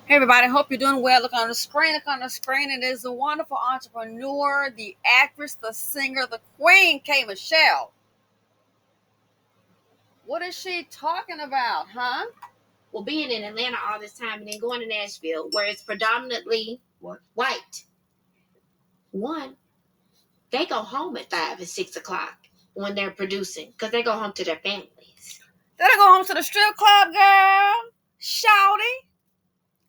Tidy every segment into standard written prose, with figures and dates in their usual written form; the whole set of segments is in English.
Hey everybody, hope you're doing well. Look on the screen, It is the wonderful entrepreneur, the actress, the singer, the queen, K. Michelle. What is she talking about, huh? Well, being in Atlanta all this time and then going to Nashville, where it's predominantly white. One, they go home at 5 and 6 o'clock when they're producing because they go home to their families. Did I go home to the strip club, girl? Shouty.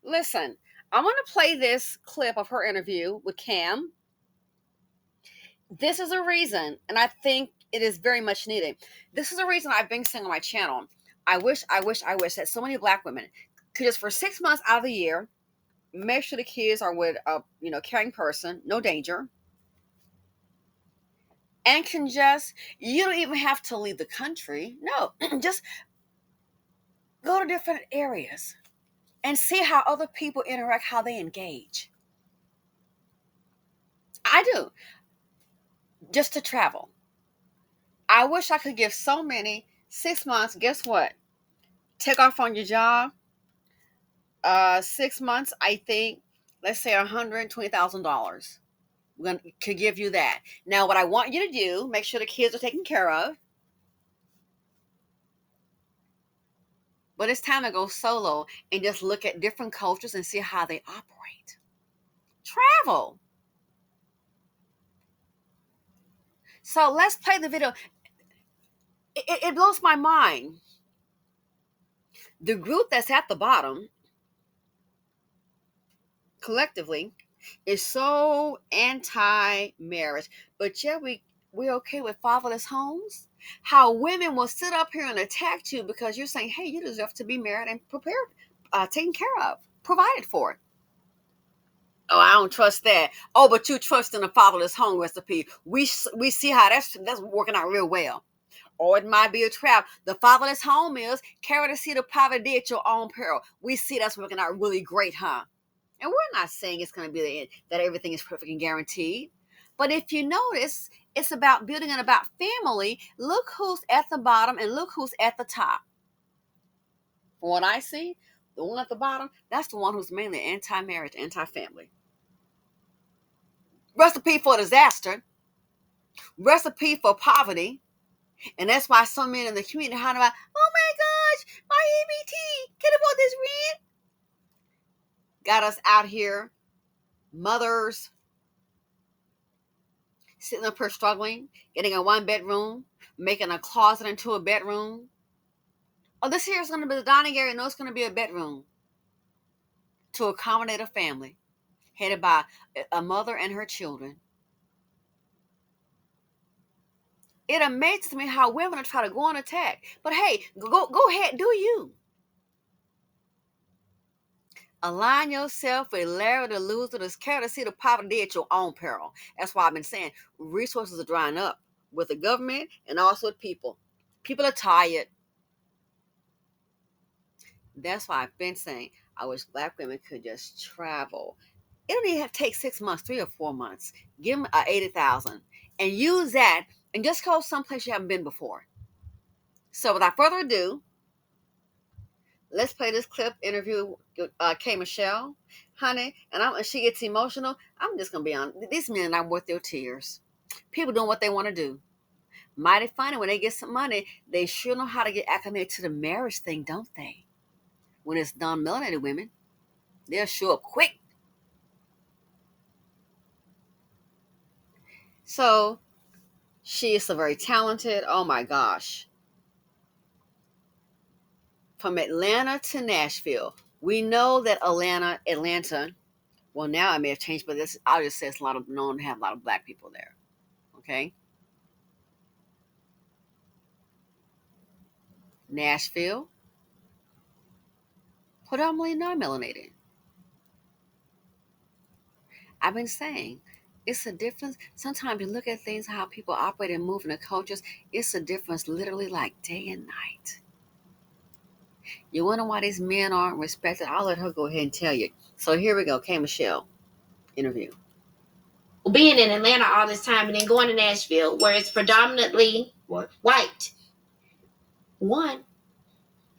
Listen, I'm going to play this clip of her interview with Cam. This is a reason, and I think it is very much needed. This is a reason I've been saying on my channel. I wish that so many black women could just for 6 months out of the year make sure the kids are with a caring person, no danger, and can just you don't even have to leave the country. No, just go to different areas and see how other people interact, how they engage. I do. Just to travel. I wish I could give so many 6 months. Guess what? Take off on your job. 6 months, I think, let's say $120,000. Could give you that. Now, what I want you to do, make sure the kids are taken care of. But it's time to go solo and just look at different cultures and see how they operate. Travel. So let's play the video. It blows my mind. The group that's at the bottom, collectively, is so anti-marriage. But yet we're okay with fatherless homes. How women will sit up here and attack you because you're saying, hey, you deserve to be married and prepared, taken care of, provided for. Oh, I don't trust that. Oh, but you trust in a fatherless home recipe. We see how that's working out real well. Or it might be a trap. The fatherless home is carry the seed of poverty at your own peril. We see that's working out really great, huh? And we're not saying it's going to be the end, that everything is perfect and guaranteed. But if you notice, it's about building and about family. Look who's at the bottom and look who's at the top. From what I see, the one at the bottom, that's the one who's mainly anti-marriage, anti-family. Recipe for disaster. Recipe for poverty. And that's why some men in the community are about, oh my gosh, my EBT, can't afford this rent. Got us out here, mothers, sitting up here struggling, getting a 1-bedroom, making a closet into a bedroom. Oh, this here is going to be the dining area. No, it's going to be a bedroom to accommodate a family headed by a mother and her children. It amazes me how women are trying to go on attack. But hey, go ahead, do you. Align yourself with Larry the loser, the care to see the poverty at your own peril. That's why I've been saying resources are drying up with the government and also with people. People are tired. That's why I've been saying I wish black women could just travel. It don't even have to take 6 months, 3 or 4 months. Give them 80,000 and use that and just go someplace you haven't been before. So without further ado, let's play this clip interview with K. Michelle, honey. And she gets emotional. I'm just gonna be honest. These men are not worth your tears. People doing what they want to do. Mighty funny when they get some money. They sure know how to get acclimated to the marriage thing, don't they? When it's non-melanated women, they'll show up quick. So she is so very talented. Oh my gosh. From Atlanta to Nashville. We know that Atlanta, well, now I may have changed, but I'll just say it's known to have a lot of black people there. Okay. Nashville, predominantly non-melanated. I've been saying it's a difference. Sometimes you look at things, how people operate and move in the cultures, it's a difference literally like day and night. You wonder why these men aren't respected? I'll let her go ahead and tell you. So here we go, K. Michelle interview. Well, being in Atlanta all this time and then going to Nashville, where it's predominantly white. One,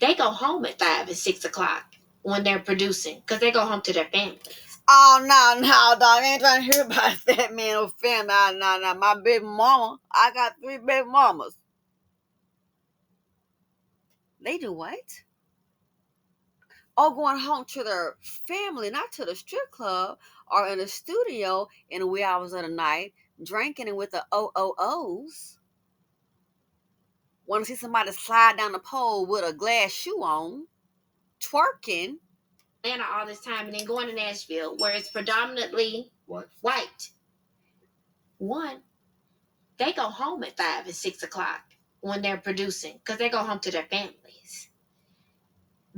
they go home at 5 and 6 o'clock when they're producing because they go home to their families. Oh, no, dog. I ain't trying to hear about that man or family. No. My baby mama, I got 3 baby mamas. They do what? Or going home to their family, not to the strip club or in the studio in the wee hours of the night, drinking and with the OOOs. Want to see somebody slide down the pole with a glass shoe on, twerking. Atlanta all this time and then going to Nashville where it's predominantly white. One, they go home at 5 and 6 o'clock when they're producing because they go home to their families.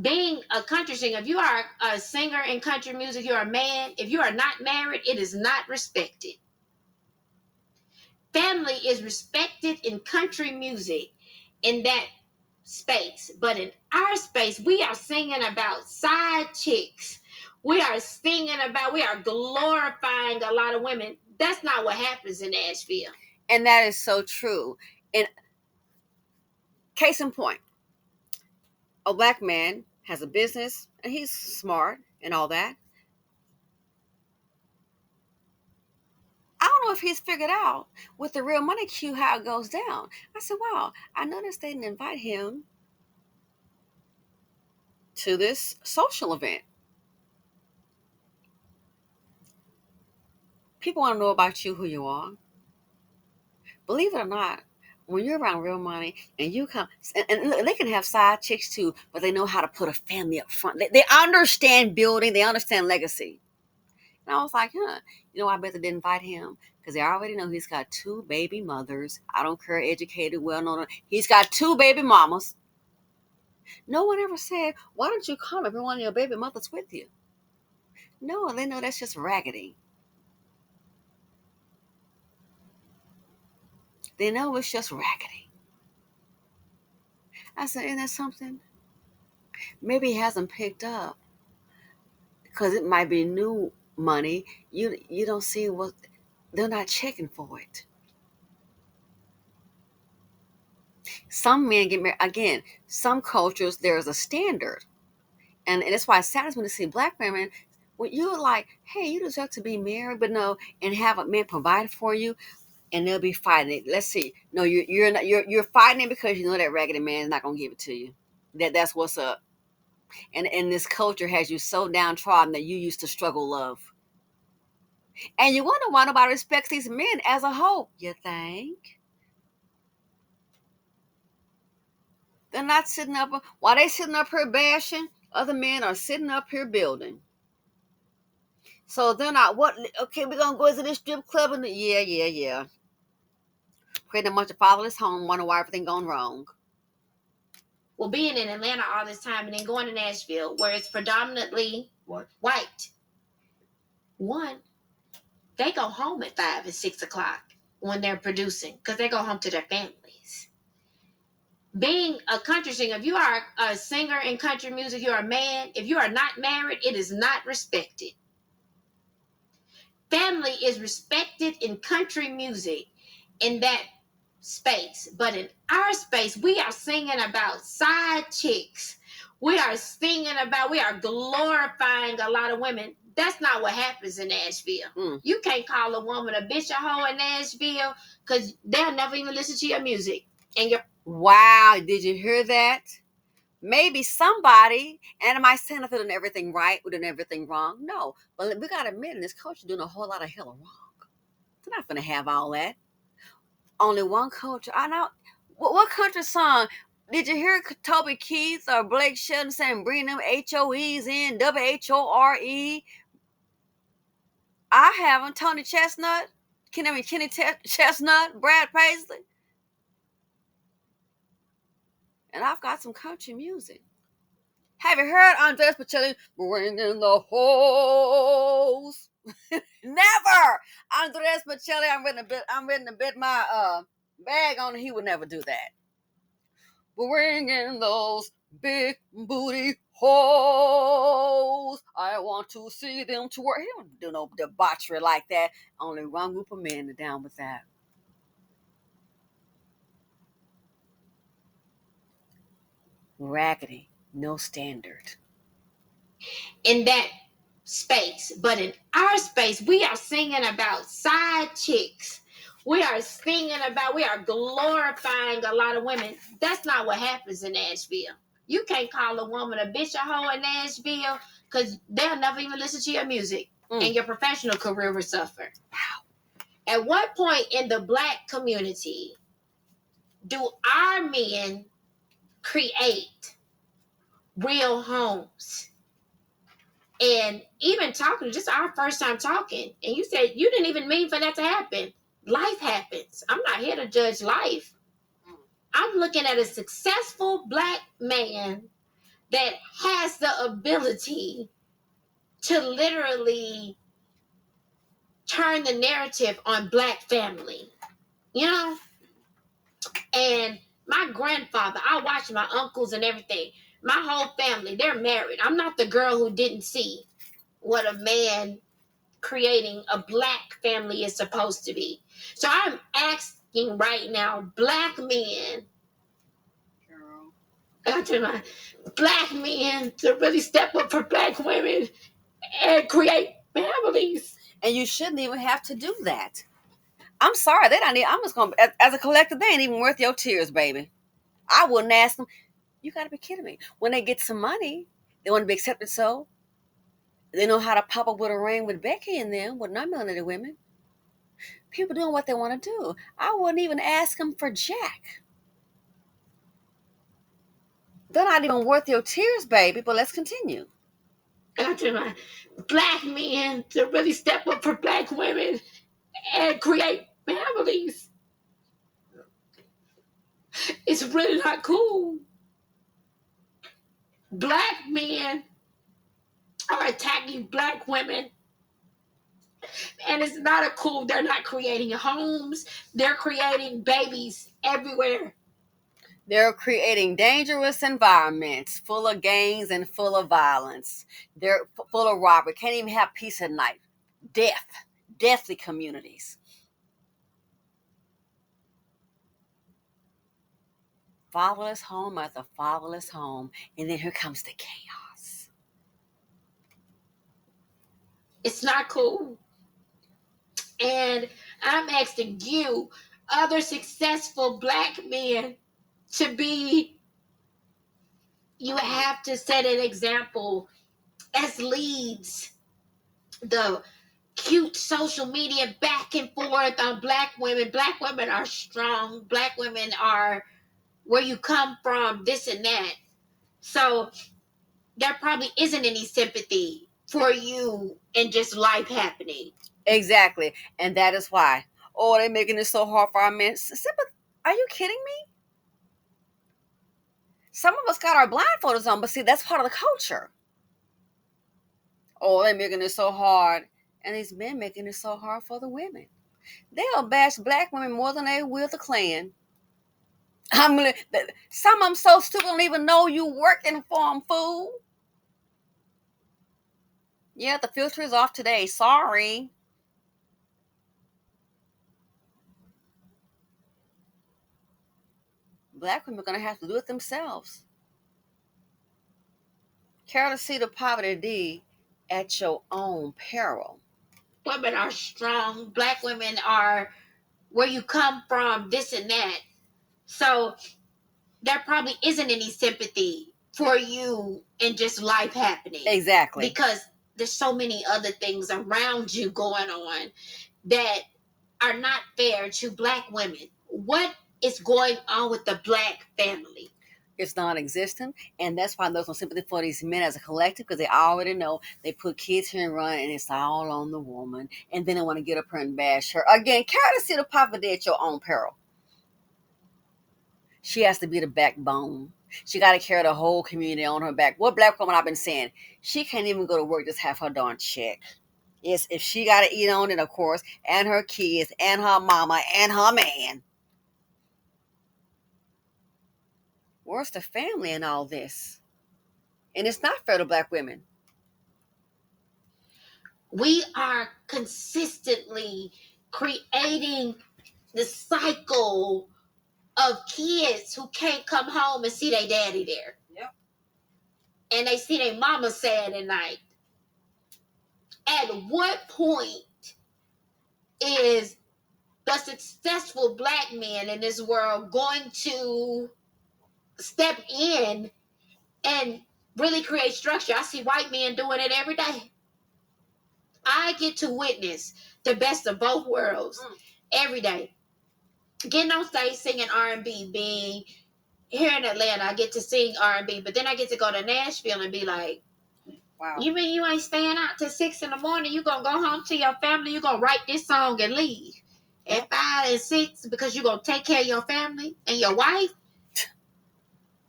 Being a country singer, if you are a singer in country music, you're a man. If you are not married, it is not respected. Family is respected in country music in that space. But in our space, we are singing about side chicks. We are glorifying a lot of women. That's not what happens in Nashville. And that is so true. And case in point, a black man has a business and he's smart and all that. I don't know if he's figured out with the real money cue how it goes down. I said, wow, I noticed they didn't invite him to this social event. People want to know about you, who you are. Believe it or not, when you're around real money and you come, and they can have side chicks too, but they know how to put a family up front. They understand building, they understand legacy. And I was like, I bet they didn't invite him because they already know he's got 2 baby mothers. I don't care, educated, well known. He's got 2 baby mamas. No one ever said, why don't you come if one of your baby mothers with you? No, they know that's just raggedy. They know it's just raggedy. I said, isn't that something? Maybe he hasn't picked up because it might be new money. You don't see what they're not checking for it. Some men get married again. Some cultures there's a standard, and that's why it saddens me to see black women. When you're like, hey, you deserve to be married, but no, and have a man provide for you, and they'll be fighting it. Let's see. No, you're not. You're fighting it because you know that raggedy man is not gonna give it to you. That's what's up. And this culture has you so downtrodden that you used to struggle love. And you wonder why nobody respects these men as a whole. You think? They're not sitting up. While they sitting up here bashing, other men are sitting up here building. So they're not, what, okay, we're going to go to this strip club. And yeah. Creating a bunch of fatherless home, wonder why everything going wrong. Well, being in Atlanta all this time and then going to Nashville where it's predominantly white. One, they go home at 5 and 6 o'clock when they're producing because they go home to their families. Being a country singer, if you are a singer in country music, you're a man. If you are not married, it is not respected. Family is respected in country music in that space. But in our space, we are singing about side chicks. We are glorifying a lot of women. That's not what happens in Nashville. You can't call a woman a bitch or hoe in Nashville because they'll never even listen to your music. And you're wow, did you hear that? Maybe somebody, and am I saying that they're doing everything right or doing everything wrong? No. But we got to admit, in this culture, doing a whole lot of hell wrong. They're not going to have all that. Only one culture. I know. What country song? Did you hear Toby Keith or Blake Shelton saying bring them HOEs in, WHORE? I haven't. Tony Chestnut, Kenny Chestnut, Brad Paisley, and I've got some country music. Have you heard Andres Bocelli bringing the hoes? Never. Andres Bocelli, I'm ready to bet my bag on it. He would never do that. Bringing those big booty hoes. I want to see them twerk. He don't do no debauchery like that. Only one group of men are down with that. Raggedy, no standard. in that space. But in our space, we are singing about side chicks. We are glorifying a lot of women. That's not what happens in Nashville. You can't call a woman a bitch, a hoe in Nashville, because they'll never even listen to your music, and your professional career will suffer. At what point in the Black community do our men create real homes? And even talking, just our first time talking, and you said you didn't even mean for that to happen. Life happens. I'm not here to judge life. I'm looking at a successful Black man that has the ability to literally turn the narrative on Black family, you know? And my grandfather, I watched my uncles and everything. My whole family, they're married. I'm not the girl who didn't see what a man creating a Black family is supposed to be. So I'm asking right now, Black men, my Black men to really step up for Black women and create families. And you shouldn't even have to do that. I'm sorry, they don't need. I'm just gonna, as a collective, they ain't even worth your tears, baby. I wouldn't ask them. You got to be kidding me. When they get some money, they want to be accepted. So they know how to pop up with a ring with Becky and them, with none of the women. People doing what they want to do. I wouldn't even ask them for Jack. They're not even worth your tears, baby. But let's continue. My Black men to really step up for Black women and create families. It's really not cool. Black men are attacking Black women. And it's not a cool, they're not creating homes. They're creating babies everywhere. They're creating dangerous environments full of gangs and full of violence. They're full of robbery. Can't even have peace at night. Deathly communities. Fatherless home after fatherless home. And then here comes the chaos. It's not cool. And I'm asking you, other successful Black men, to be, you have to set an example as leads. The cute social media back and forth on Black women. Black women are strong. Black women are where you come from, this and that. So there probably isn't any sympathy for you and just life happening. Exactly. And that is why. Oh, they're making it so hard for our men. Are you kidding me? Some of us got our blindfolders on, but see, that's part of the culture. Oh, they're making it so hard. And these men making it so hard for the women. They'll bash Black women more than they will the Klan. Some of them so stupid don't even know you working for them, fool. Yeah, the filter is off today. Sorry. Black women are going to have to do it themselves. Care to see the poverty D at your own peril. Women are strong. Black women are where you come from, this and that. So there probably isn't any sympathy for you and just life happening. Exactly. Because there's so many other things around you going on that are not fair to Black women. What is going on with the Black family? It's non-existent, and that's why there's no sympathy for these men as a collective, because they already know they put kids here and run, and it's all on the woman, and then they want to get up her and bash her again. Care to see the poverty at your own peril. She has to be the backbone. She got to carry the whole community on her back. What Black woman I've been saying? She can't even go to work, just have her darn check. Yes, if she got to eat on it, of course, and her kids, and her mama, and her man. Where's the family in all this? And it's not fair to Black women. We are consistently creating the cycle of kids who can't come home and see their daddy there. Yep. and they see their mama sad at night. At what point is the successful black man in this world going to step in and really create structure? I see white men doing it every day. I get to witness the best of both worlds every day. Getting on stage singing R&B, being here in Atlanta, I get to sing R&B, but then I get to go to Nashville and be like, wow. You mean you ain't staying out till 6 in the morning? You gonna go home to your family? You gonna write this song and leave at 5 and 6 because you gonna take care of your family and your wife?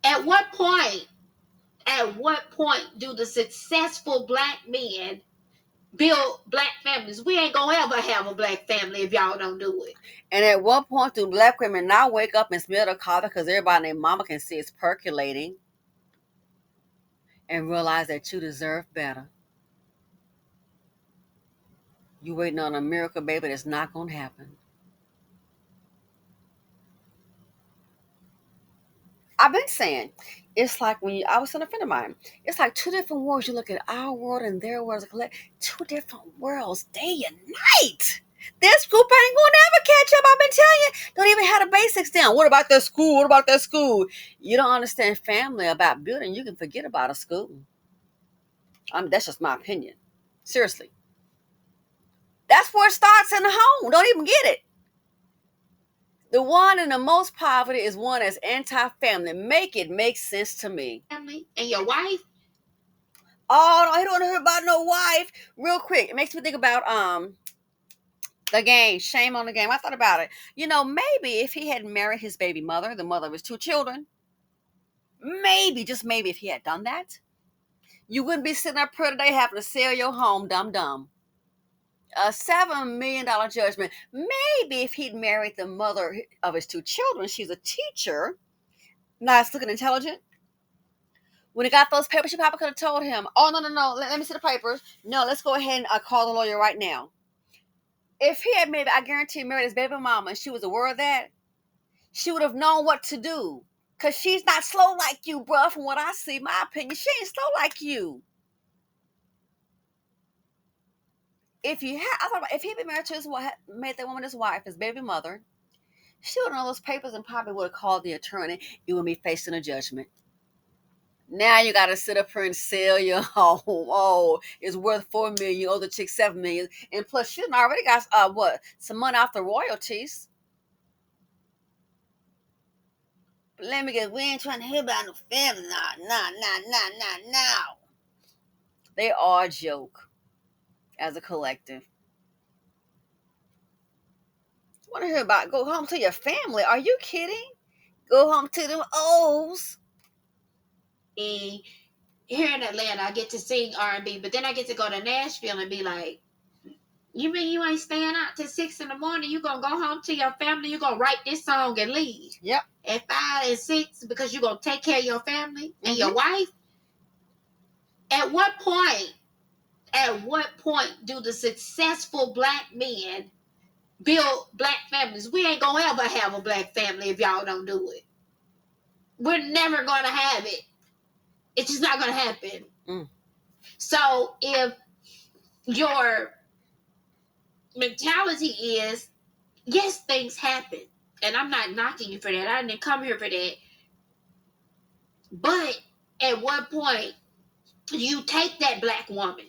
At what point? At what point do the successful black men build black families? We ain't gonna ever have a black family if y'all don't do it. And at what point do black women now wake up and smell the coffee because everybody and their mama can see it's percolating and realize that you deserve better? You waiting on a miracle baby that's not gonna happen. I've been saying, it's like when I was telling a friend of mine, it's like two different worlds. You look at our world and their world as a collective, two different worlds, day and night. This group ain't gonna never catch up. I've been telling you, don't even have the basics down. What about that school? What about that school? You don't understand family about building. You can forget about a school. That's just my opinion. Seriously. That's where it starts in the home. Don't even get it. The one in the most poverty is one that's anti-family. Make it make sense to me. Family and your wife? Oh, no, I don't want to hear about no wife. Real quick, it makes me think about the game. Shame on the Game. I thought about it. Maybe if he had married his baby mother, the mother of his two children, maybe, just maybe, if he had done that, you wouldn't be sitting up here today having to sell your home, dumb. A $7 million judgment. Maybe if he'd married the mother of his two children, she's a teacher, nice looking, intelligent. When he got those papers, she probably could have told him, oh, no, let me see the papers. No, let's go ahead and call the lawyer right now. If he had maybe, I guarantee, married his baby mama and she was aware of that, she would have known what to do. Because she's not slow like you, bruh, from what I see, my opinion. She ain't slow like you. If he'd been married to his wife, made that woman his wife, his baby mother, she would have known those papers and probably would have called the attorney. You would be facing a judgment. Now you got to sit up here and sell your home. Oh, it's worth $4 million. You owe the chick $7 million, and plus she already got some money off the royalties. But let me get. We ain't trying to hear about no family. No. They are a joke as a collective. Want to hear about? Go home to your family? Are you kidding? Go home to them O's. And here in Atlanta, I get to sing R&B, but then I get to go to Nashville and be like, you mean you ain't staying out till 6 in the morning? You gonna go home to your family? You gonna write this song and leave? Yep. At 5 and 6 because you gonna take care of your family and your wife? At what point? At what point do the successful black men build black families? We ain't gonna ever have a black family if y'all don't do it. We're never gonna have it. It's just not gonna happen. So if your mentality is, yes, things happen, and I'm not knocking you for that. I didn't come here for that. But at what point do you take that black woman?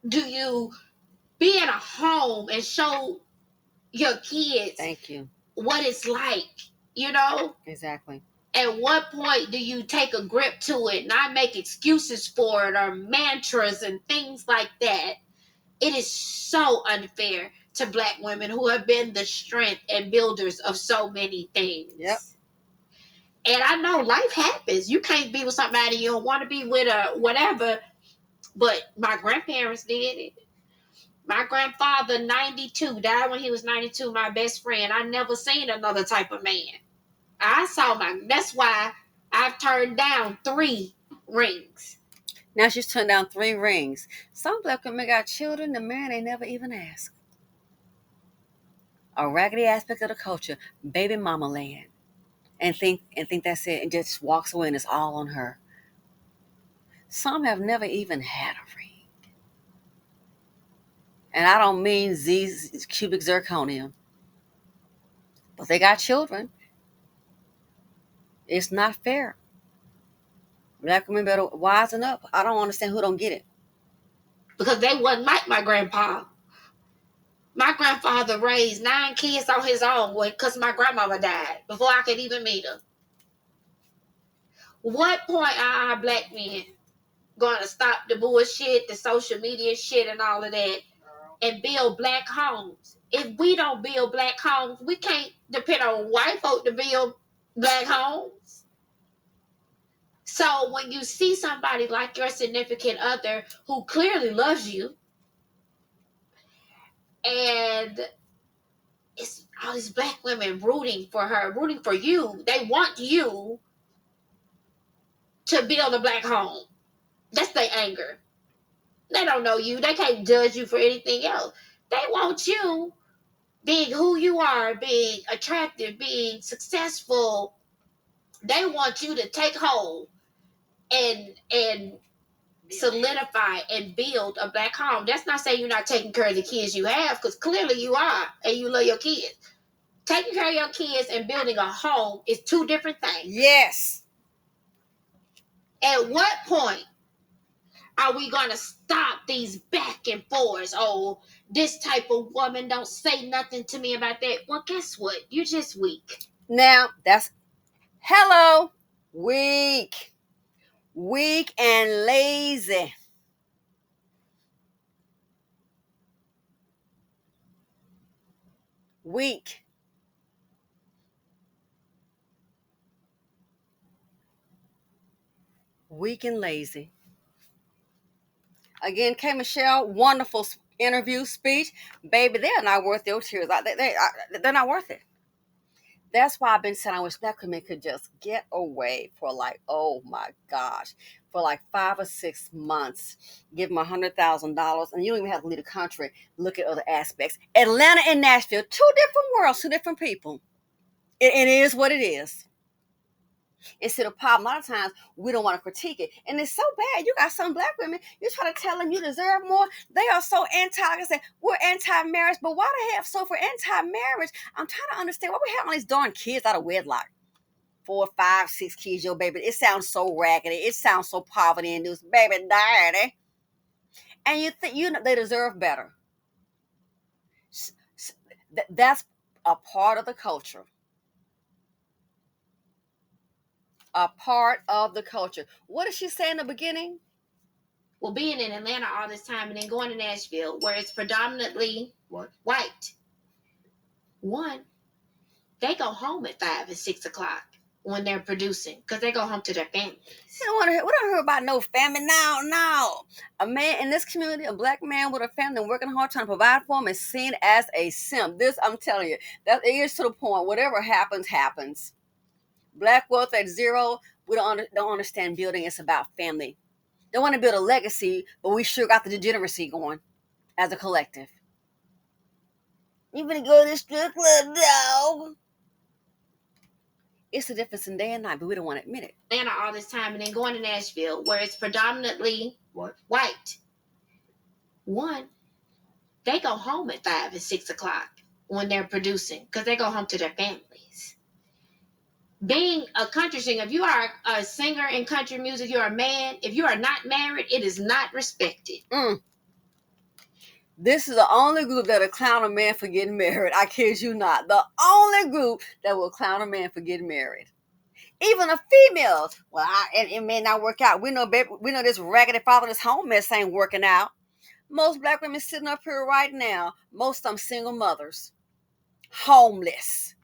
Do you be in a home and show your kids Thank you what it's like? Exactly. At what point do you take a grip to it, not make excuses for it or mantras and things like that? It is so unfair to black women who have been the strength and builders of so many things. Yep. And I know life happens. You can't be with somebody you don't want to be with or whatever. But my grandparents did it. My grandfather, 92, died when he was 92, my best friend. I never seen another type of man. That's why I've turned down 3 rings. Now she's turned down 3 rings. Some black women got children, the man ain't never even asked. A raggedy aspect of the culture, baby mama land. And think that's it, and just walks away and it's all on her. Some have never even had a ring. And I don't mean Z cubic zirconium, but they got children. It's not fair. Black women better wisen up. I don't understand who don't get it. Because they wasn't like my grandpa. My grandfather raised 9 kids on his own because my grandmama died before I could even meet her. What point are our black men going to stop the bullshit, the social media shit, and all of that, and build black homes? If we don't build black homes, we can't depend on white folk to build black homes. So when you see somebody like your significant other who clearly loves you, and it's all these black women rooting for her, rooting for you, they want you to build a black home. That's their anger. They don't know you. They can't judge you for anything else. They want you being who you are, being attractive, being successful. They want you to take hold and solidify and build a black home. That's not saying you're not taking care of the kids you have, because clearly you are, and you love your kids. Taking care of your kids and building a home is two different things. Yes. At what point are we going to stop these back and forths? Oh, this type of woman don't say nothing to me about that. Well, guess what? You're just weak. Now, that's hello. Weak. Weak and lazy. Weak. Weak and lazy. Again, K. Michelle, wonderful interview speech. Baby, they're not worth your tears. They're not worth it. That's why I've been saying I wish black women could just get away for like, oh my gosh, for like 5 or 6 months, give them $100,000, and you don't even have to leave the country. Look at other aspects. Atlanta and Nashville, two different worlds, two different people. It is what it is. It's the problem. A lot of times we don't want to critique it, and it's so bad. You got some black women. You try to tell them you deserve more. They are so anti. Like I said, we're anti-marriage, but why the hell? So for anti-marriage, I'm trying to understand why we have all these darn kids out of wedlock. 4, 5, 6 kids, your baby. It sounds so raggedy. It sounds so poverty-induced, baby, daddy. And you think they deserve better. That's a part of the culture. A part of the culture. What did she say in the beginning? Well, being in Atlanta all this time and then going to Nashville, where it's predominantly white. One, they go home at 5 and 6 o'clock when they're producing, because they go home to their families. We don't hear about no family now. No. A man in this community, a black man with a family and working hard trying to provide for him is seen as a simp. This, I'm telling you, that it is to the point. Whatever happens, happens. Black wealth at zero. We don't understand building. It's about family. They want to build a legacy, but we sure got the degeneracy going as a collective. You gonna go to the strip club, dog? It's the difference in day and night, but we don't want to admit it. Atlanta all this time and then going to Nashville, where it's predominantly white. One, they go home at 5 and 6 o'clock when they're producing, because they go home to their families. Being a country singer, if you are a singer in country music, you're a man. If you are not married, it is not respected. This is the only group that'll clown a man for getting married. I kid you not. The only group that will clown a man for getting married. Even a female. Well, it may not work out. We know, baby, we know this raggedy fatherless home mess ain't working out. Most black women sitting up here right now, most of them single mothers, homeless.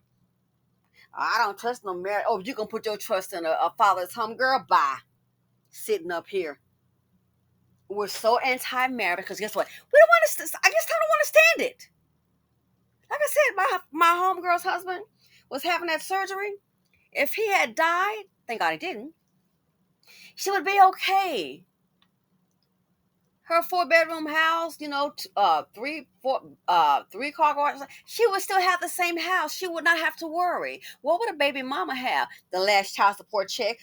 I don't trust no marriage. Oh, you can put your trust in a fatherless home, girl. Bye. Sitting up here. We're so anti-marriage because guess what? We don't want to. I just don't want to stand it. Like I said, my homegirl's husband was having that surgery. If he had died, thank God he didn't, she would be okay. Her 4-bedroom house, 3-car garage, she would still have the same house. She would not have to worry. What would a baby mama have? The last child support check.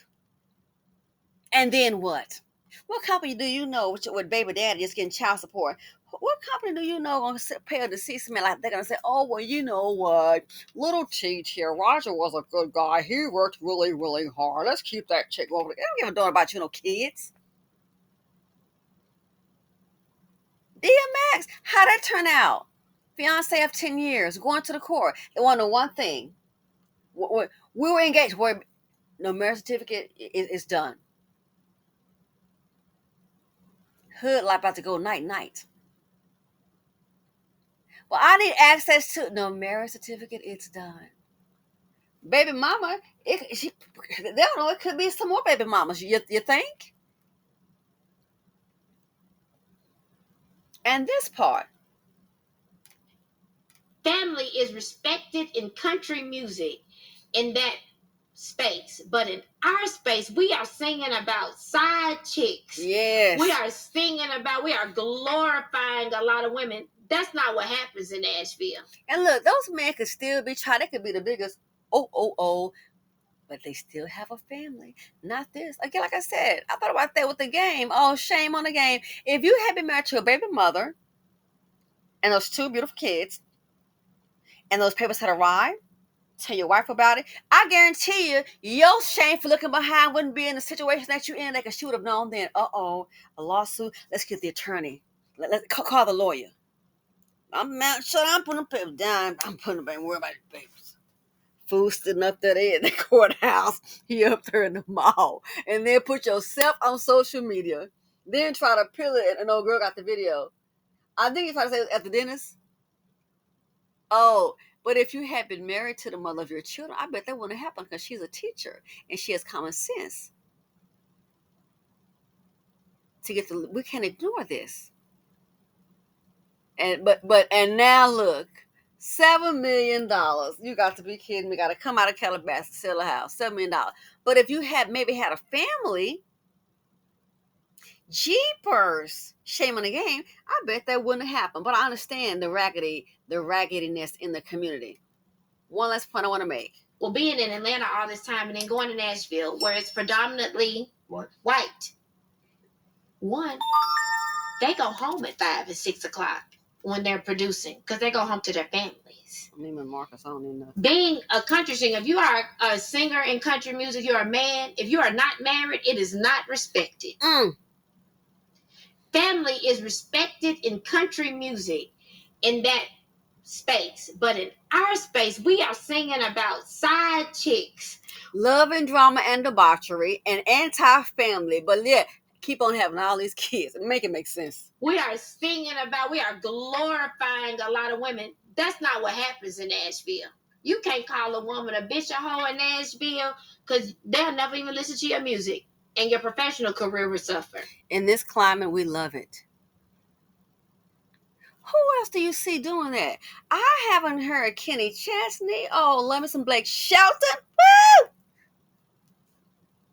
And then what? What company do you know with baby daddy just getting child support? What company do you know going to pay a deceased man like they're going to say, oh, well, you know what? Little Cheech here. Roger was a good guy. He worked really, really hard. Let's keep that chick over there. They don't give a darn about you, no kids. DMX, how'd that turn out? Fiance of 10 years, going to the court. They want to know one thing. We were engaged. No marriage certificate is done. Hood like about to go night night. Well, I need access to no marriage certificate. It's done. Baby mama, they don't know. It could be some more baby mamas. You think? And this part, Family is respected in country music in that space, but in our space, we are singing about side chicks. yes, we are glorifying a lot of women. That's not what happens in Nashville. And look, those men could still be trying. They could be the biggest but they still have a family. Not this. Again, like I said, I thought about that with the game. Oh, shame on the game. If you had been married to a baby mother and those two beautiful kids, and those papers had arrived, tell your wife about it, I guarantee you, your shame for looking behind wouldn't be in the situation that you're in. Like she would have known then, a lawsuit. Let's get the attorney. Let's call the lawyer. I'm not sure I'm putting the papers down. I'm putting them worry about the papers. Fool sitting up there in the courthouse, he up there in the mall, and then put yourself on social media, then try to peel it, and an old girl got the video. I think if I say it was at the dentist. Oh, but if you had been married to the mother of your children, I bet that wouldn't happen because she's a teacher and she has common sense to get the. We can't ignore this. And now look, $7 million. You got to be kidding me. Got to come out of Calabasas to sell a house. $7 million. But if you had maybe had a family, jeepers, shame on the game. I bet that wouldn't have happened. But I understand the raggediness in the community. One last point I want to make. Well, being in Atlanta all this time and then going to Nashville, where it's predominantly white. One, they go home at 5 and 6 o'clock when they're producing because they go home to their families. Neiman Marcus, I don't even know. Being a country singer, if you are a singer in country music, you're a man. If you are not married, it is not respected. Family is respected in country music in that space, but in our space, we are singing about side chicks, love and drama and debauchery and anti-family, but yeah, keep on having all these kids and make it make sense. We are glorifying a lot of women. That's not what happens in Nashville. You can't call a woman a bitch or hoe in Nashville because they'll never even listen to your music and your professional career will suffer. In this climate, we love it. Who else do you see doing that? I haven't heard Kenny Chesney. Oh, love me some Blake Shelton. Woo!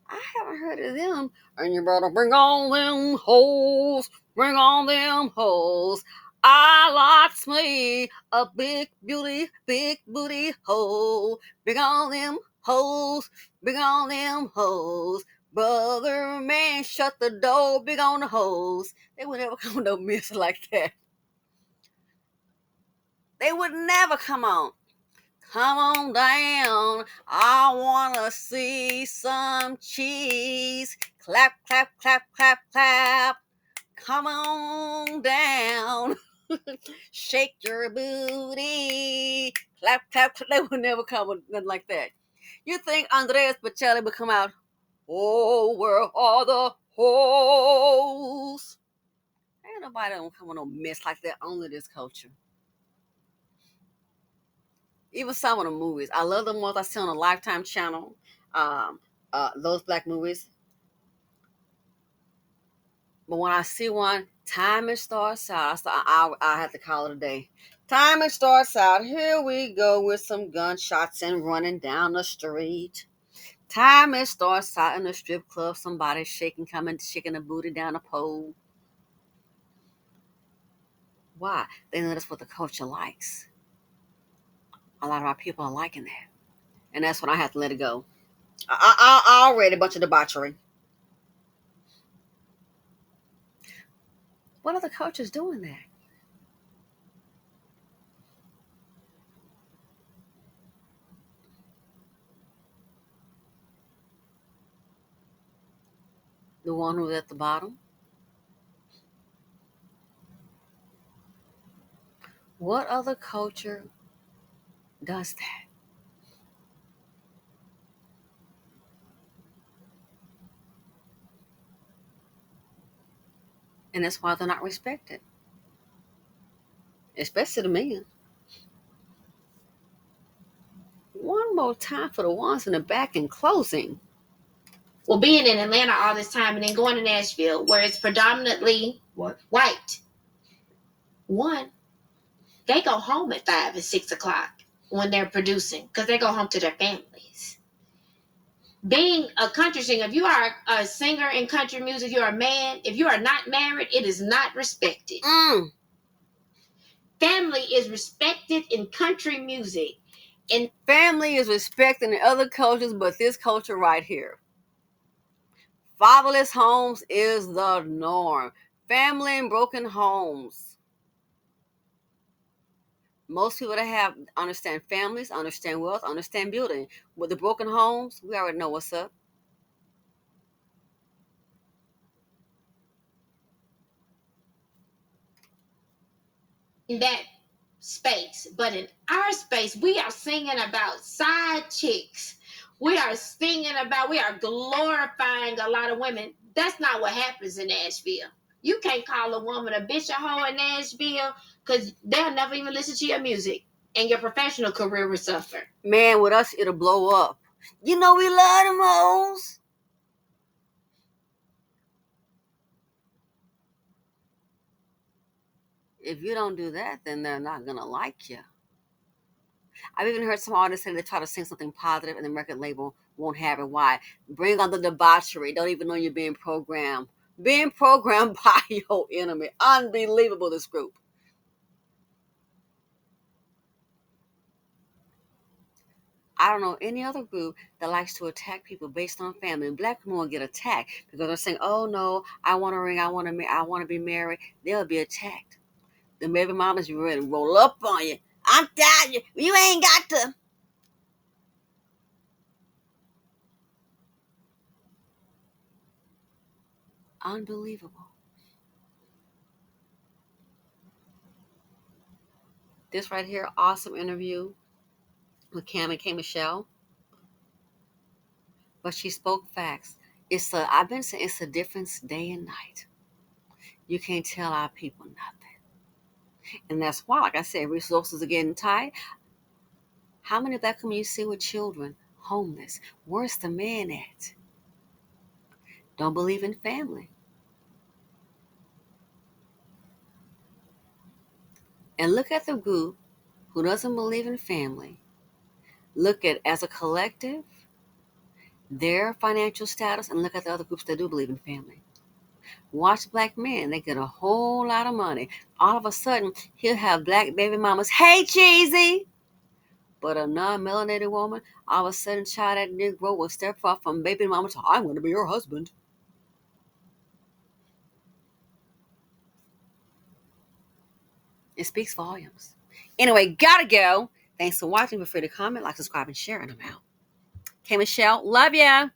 I haven't heard of them. And you better bring on them hoes. Bring on them hoes. I likes me a big booty hoe. Bring on them hoes. Bring on them hoes. Brother man, shut the door. Big on the hoes. They would never come with no music like that. They would never come on. Come on down. I want to see some cheese. Clap, clap, clap, clap, clap. Come on down. Shake your booty. Clap, clap, clap. They would never come with nothing like that. You think Andreas Bocelli would come out? Oh, where are the hoes? Ain't nobody don't come with no mess like that. Only this culture. Even some of the movies. I love the ones I see on the Lifetime channel. Those black movies. But when I see one, timing starts out. I have to call it a day. Timing starts out. Here we go with some gunshots and running down the street. Timing starts out in a strip club. Somebody shaking the booty down a pole. Why? They know that's what the culture likes. A lot of our people are liking that. And that's when I have to let it go. I already a bunch of debauchery. What other culture is doing that? The one who's at the bottom? What other culture does that? And that's why they're not respected, especially the men. One more time for the ones in the back in closing. Well, being in Atlanta all this time and then going to Nashville, where it's predominantly white. One, they go home at 5 and 6 o'clock when they're producing because they go home to their families. Being a country singer, if you are a singer in country music, you're a man. If you are not married, it is not respected. Family is respected in country music. And family is respected in other cultures, but this culture right here. Fatherless homes is the norm. Family and broken homes. Most people that have understand families, understand wealth, understand building. With the broken homes, we already know what's up. in that space, but in our space, we are singing about side chicks. We are glorifying a lot of women. That's not what happens in Nashville. You can't call a woman a bitch or hoe in Nashville because they'll never even listen to your music and your professional career will suffer. Man, with us, it'll blow up. You know we love them hoes. If you don't do that, then they're not going to like you. I've even heard some artists say they try to sing something positive and the record label won't have it. Why? Bring on the debauchery. Don't even know you're being programmed. Being programmed by your enemy. Unbelievable, this group. I don't know any other group that likes to attack people based on family. And black people will get attacked because they're saying, "Oh no, I want a ring, I want to be married." They'll be attacked. The baby mamas be ready to roll up on you. I'm tired. You ain't got to. Unbelievable. This right here, awesome interview with Cam and K Michelle. But she spoke facts. I've been saying it's a difference day and night. You can't tell our people nothing. And that's why, like I said, resources are getting tight. How many black women you see with children, homeless? Where's the man at? Don't believe in family. And look at the group who doesn't believe in family. Look at, as a collective, their financial status, and look at the other groups that do believe in family. Watch black men. They get a whole lot of money. All of a sudden, he'll have black baby mamas. Hey, cheesy! But a non-melanated woman, all of a sudden, child, that Negro will step off from baby mama to, I'm going to be your husband. It speaks volumes. Anyway, gotta go. Thanks for watching. Feel free to comment, like, subscribe, and share, and I'm out. Okay, Michelle, love ya.